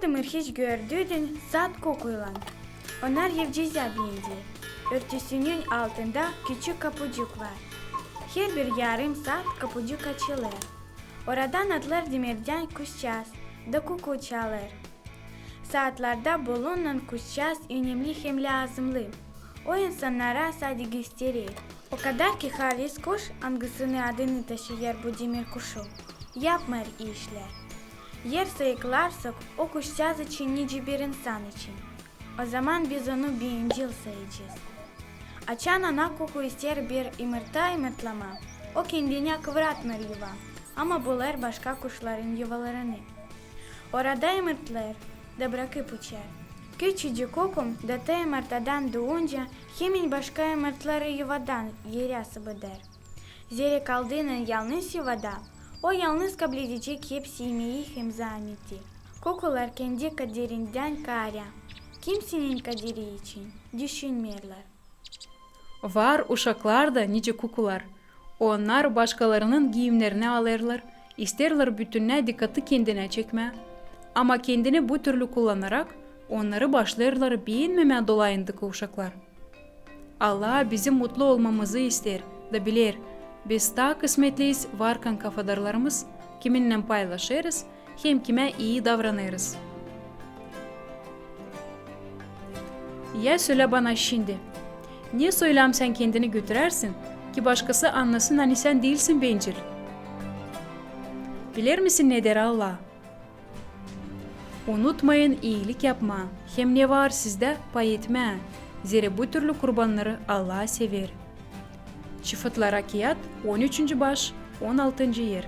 Adımır hiç gördüğün saat kokuylan. Onlar yevcize bindi. Örtüsünün altında küçük kapıcık var. Her bir yarım saat kapıcık açılır. Oradan atlar demirden kuşçağız da kuku çalır. Saatlarda bulunan kuşçağız önemli hem lazımlı. O insanlara sadece gösterir. O kadar ki halis kuş hangisinin adını taşıyor bu demir kuşu. Yapmır işler. Yer sayıklarsak o kuşçağız için nice bir insan için. O zaman biz onu bir İncil sayacağız. Açan ana kuku ister bir yumurtlama. O kendine kıvratmır yuva. Ama bular başka kuşların yuvalarını. Orada yumurtlar da bırakıp uçar. Küçücük okum da yumurtadan doğunca hemen başka yumurtları yuvadan yere sıvıdır. Zeri kaldığının yalnız yuvada, o yalnız kabul edecek hepsi yemeği hem zahmeti. Kukular kendi kaderinden kara, kimsenin kaderi için düşünmürler. Var uşaklar da nice kukular. Onlar başkalarının giyimlerini alırlar. İsterler bütününe dikkati kendine çekme. Ama kendini bu türlü kullanarak onları başlarlar beğenmeme dolayındaki uşaklar. Allah bizim mutlu olmamızı ister da bilir. Biz ta kısmetliyiz varken kafadarlarımız kiminle paylaşırız hem kime iyi davranırız. Ya söyle bana şimdi. Niye söylem sen kendini götürersin ki başkası anlasın hani sen değilsin bencil? Bilir misin ne der Allah? Unutmayın iyilik yapma. Hem ne var sizde pay etme. Zira bu türlü kurbanları Allah sever. Çıfıtlar Akiyat 13. baş 16. yer.